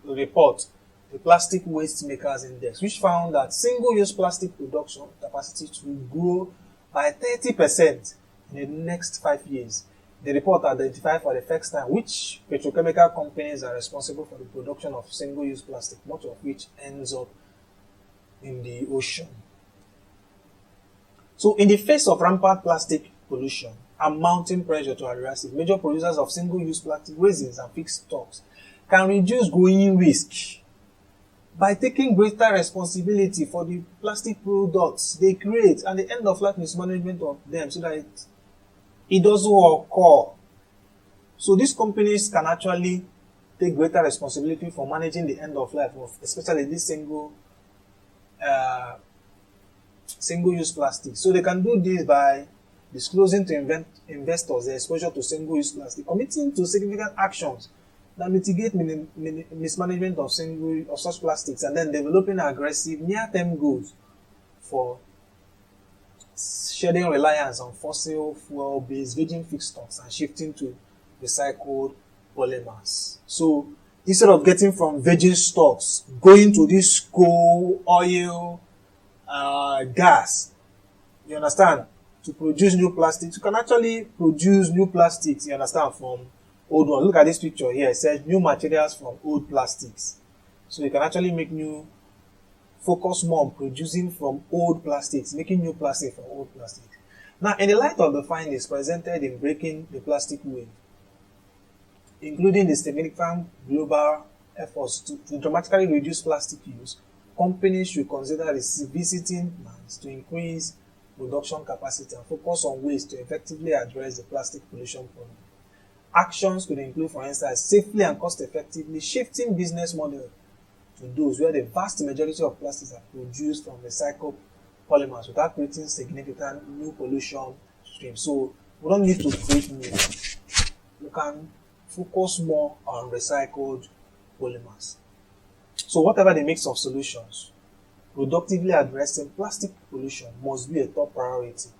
A: report, the Plastic Waste Makers Index, which found that single-use plastic production capacity will grow by 30% in the next 5 years. The report identified for the first time which petrochemical companies are responsible for the production of single-use plastic, much of which ends up in the ocean. So, in the face of rampant plastic pollution and mounting pressure to address it, major producers of single-use plastic resins and fixed stocks can reduce growing risk by taking greater responsibility for the plastic products they create and the end-of-life mismanagement of them, so that it doesn't occur. So these companies can actually take greater responsibility for managing the end of life of especially this single-use plastic. So they can do this by disclosing to investors the exposure to single-use plastic, committing to significant actions that mitigate mismanagement of such plastics, and then developing aggressive near-term goals for shedding reliance on fossil fuel-based virgin feedstocks and shifting to recycled polymers. So instead of getting from virgin stocks, going to this coal, oil, gas, you understand, to produce new plastics, you can actually produce new plastics, you understand, from old ones. Look at this picture here. It says new materials from old plastics. So you can actually focus more on producing from old plastics, making new plastic from old plastic. Now, in the light of the findings presented in breaking the plastic wave, including the significant global efforts to dramatically reduce plastic use, companies should consider revisiting plans to increase production capacity and focus on ways to effectively address the plastic pollution problem. Actions could include, for instance, safely and cost-effectively shifting business models to those where the vast majority of plastics are produced from recycled polymers without creating significant new pollution streams. So we don't need to create new. We can focus more on recycled polymers. So whatever the mix of solutions, productively addressing plastic pollution must be a top priority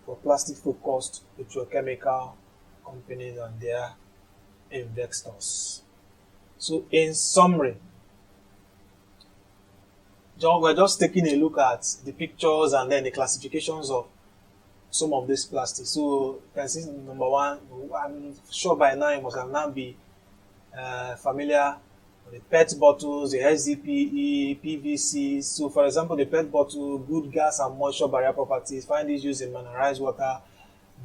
A: for plastic-focused petrochemical companies and their investors. So in summary, we're just taking a look at the pictures and then the classifications of some of these plastics. So you can see number one, I'm sure by now you must have now be familiar with the PET bottles, the SDPE, PVC. So for example, the PET bottle, good gas and moisture barrier properties, find this used in mineralized water,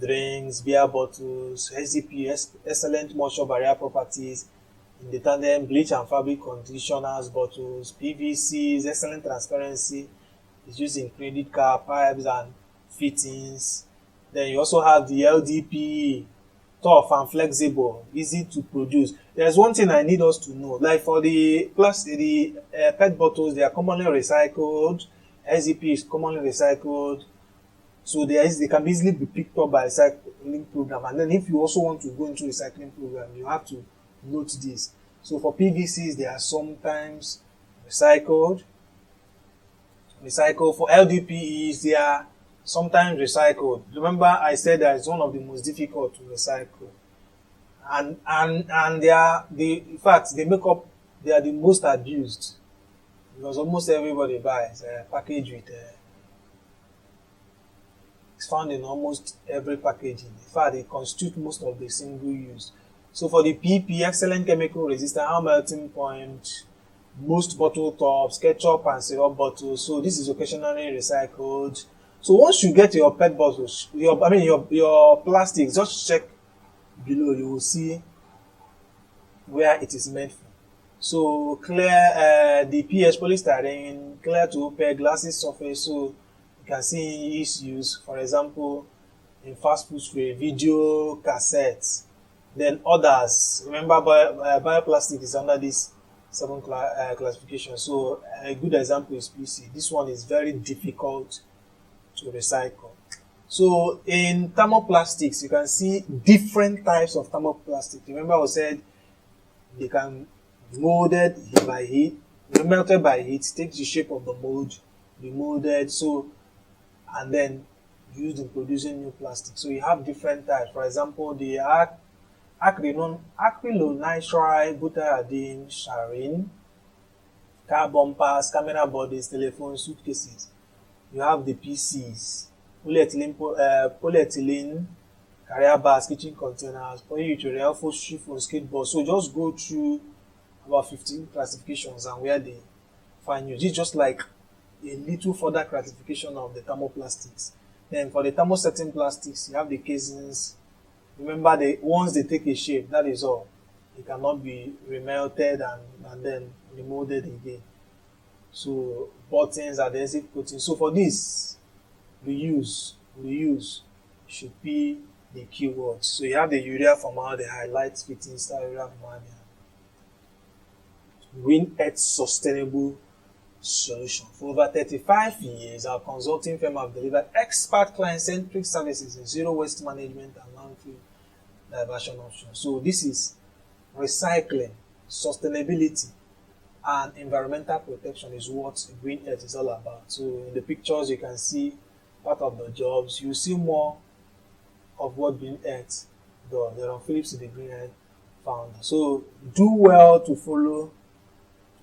A: drinks, beer bottles. SDPE, excellent moisture barrier properties. in the tandem, bleach and fabric conditioners, bottles, PVCs, excellent transparency. It's used in credit card, pipes and fittings. Then you also have the LDPE, tough and flexible, easy to produce. There's one thing I need us to know, like for the PET bottles, they are commonly recycled. SEP is commonly recycled. So they can easily be picked up by recycling program. And then if you also want to go into recycling program, you have to note this. So for PVCs, they are sometimes recycled. For LDPEs, they are sometimes recycled. Remember, I said that it's one of the most difficult to recycle, and in fact they are the most abused, because almost everybody buys a package with it's found in almost every packaging. In fact, they constitute most of the single use. So for the PP, excellent chemical resistant, high melting point, most bottle tops, ketchup and syrup bottles. So this is occasionally recycled. So once you get your PET bottles, your plastics, just check below. You will see where it is meant for. So clear, the PS polystyrene, clear to opaque, glassy surface. So you can see its use. For example, in fast food tray, video cassettes. Then others. Remember, bioplastic is under this 7 classification. So a good example is PC. This one is very difficult to recycle. So in thermoplastics, you can see different types of thermoplastic. Remember I said they can be molded by heat, melted by heat, takes the shape of the mold, be molded, so, and then used in producing new plastic. So you have different types. For example, the acrylonitrile, butadiene, styrene, car bumpers, camera bodies, telephones, suitcases. You have the PCs, polyethylene, carrier bags, kitchen containers, polyurethane, chiffon, skateboard. So just go through about 15 classifications and where they find you. This is just like a little further classification of the thermoplastics. Then for the thermosetting plastics, you have the casings. Remember, once they take a shape, that is all. They cannot be remelted and then remolded again. So buttons, adhesive coating. So for this, reuse should be the keywords. So you have the urea formaldehyde, light fitting style urea formaldehyde. Green Earth sustainable solution. For over 35 years, our consulting firm have delivered expert client-centric services in zero waste management and landfill diversion options. So this is recycling, sustainability, and environmental protection is what Green Earth is all about. So in the pictures you can see part of the jobs. You see more of what Green Earth does. Aaron Phillips is the Green Earth founder. So do well to follow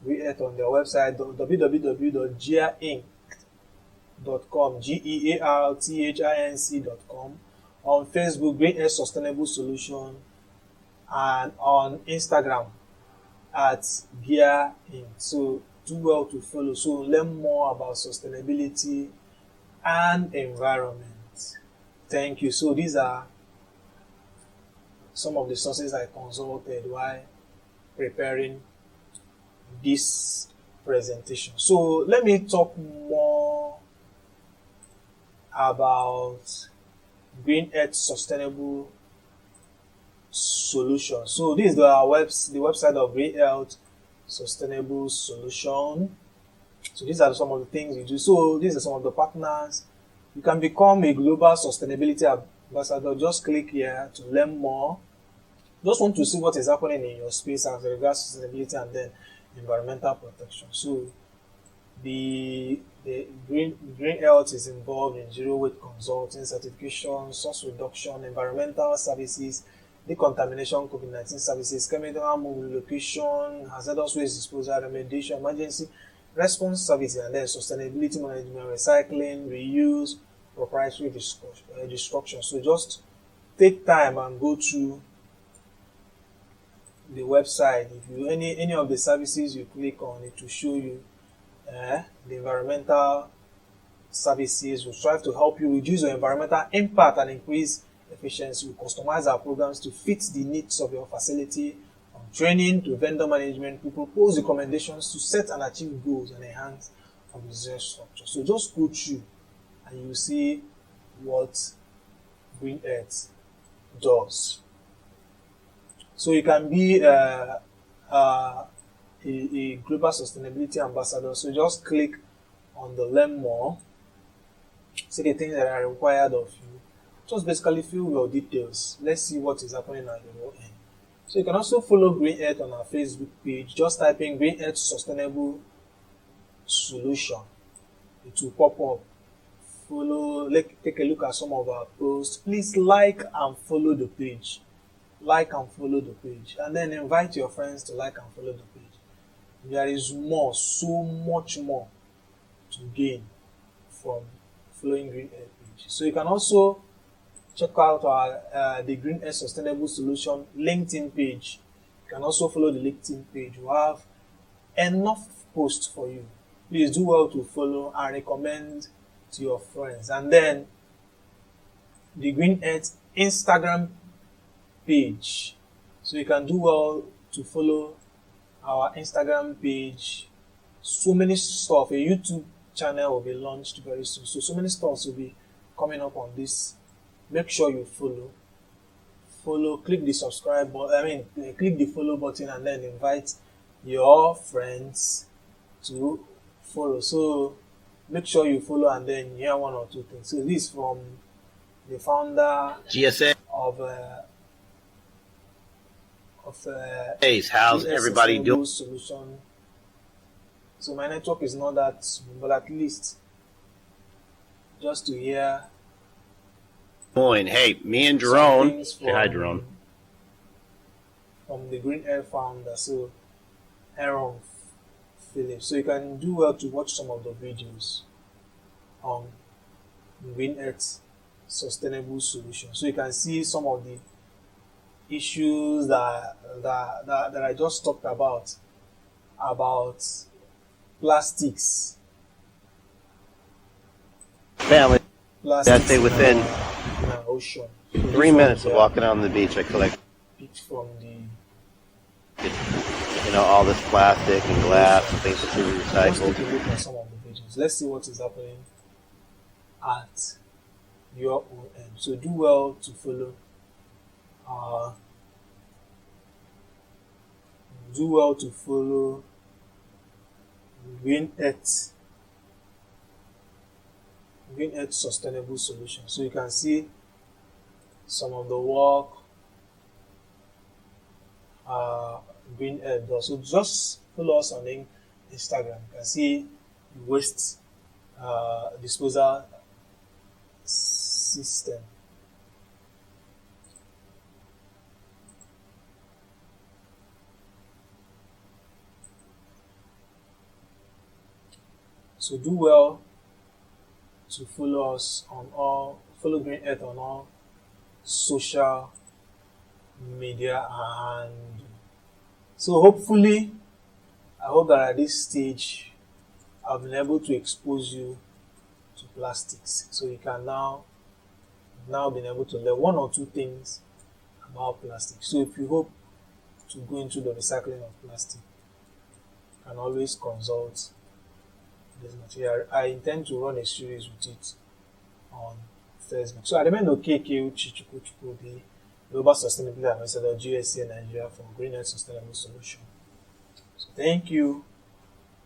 A: Green Earth on their website www.gearinc.com, gearthinc.com, on Facebook Green Earth Sustainable Solution, and on Instagram at Gear Inc. So do well to follow. So learn more about sustainability and environment. Thank you. So these are some of the sources I consulted while preparing this presentation. So let me talk more about Green Earth Sustainable Solution. So this is the website of Green Earth Sustainable Solution. So these are some of the things you do. So these are some of the partners. You can become a global sustainability ambassador. Just click here to learn more. Just want to see what is happening in your space as regards sustainability and then environmental protection. So the Green Earth is involved in zero waste consulting, certification, source reduction, environmental services, decontamination, COVID-19 services, chemical relocation, hazardous waste disposal, remediation, emergency response services, and then sustainability management, recycling, reuse, proprietary destruction. So just take time and go through the website. If you any of the services you click on, it will show you the environmental services. We strive to help you reduce your environmental impact and increase efficiency. We customize our programs to fit the needs of your facility on training to vendor management, we propose recommendations to set and achieve goals and enhance organizational structure. So just go through and you see what Green Earth does. So you can be a global sustainability ambassador. So just click on the learn more. See the things that are required of you. Just basically fill your details. Let's see what is happening at your end. So you can also follow Green Earth on our Facebook page. Just type in Green Earth Sustainable Solution. It will pop up. Follow, take a look at some of our posts. Please like and follow the page. Like and follow the page. And then invite your friends to like and follow the page. There is more, so much more to gain from following Green Earth page. So you can also check out our the Green Earth Sustainable Solution LinkedIn page. You can also follow the LinkedIn page. We have enough posts for you. Please do well to follow and recommend to your friends. And then the Green Earth Instagram page. So you can do well to follow our Instagram page. So many stuff. A YouTube channel will be launched very soon. So many stuff will be coming up on this. Make sure you follow, click the subscribe button, click the follow button and then invite your friends to follow. So make sure you follow and then hear one or two things. So this is from the founder
B: GSA
A: of
B: how's everybody doing?
A: Solution. So my network is not that smooth, but at least just to hear.
B: Hey, me and Jerome. Say hi, Jerome.
A: From the Green Earth founder, so Aaron Phillips. So you can do well to watch some of the videos on Green Earth Sustainable Solution. So you can see some of the issues that I just talked about plastics.
B: Family.
A: Plastics
B: Stay within
A: in the ocean. So
B: 3 minutes of walking on the beach. I collect
A: from the
B: all this plastic and glass and things that should be
A: Let's
B: recycled.
A: take a look at some of the videos. Let's see what is happening at your own end. So do well to follow. Do well to follow Green Earth Sustainable Solution. So you can see some of the work Green Earth does. So just follow us on Instagram. You can see the waste disposal system. So do well to follow us follow Green Earth on all social media, and so hopefully, I hope that at this stage I've been able to expose you to plastics, so you can now been able to learn one or two things about plastic. So if you hope to go into the recycling of plastic, you can always consult this material. I intend to run a series with it on Facebook. So I remain Okeke Uchechukwu Chukwudi, Global Sustainability Ambassador, GSA Nigeria for Green Earth Sustainable Solution. So thank you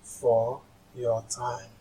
A: for your time.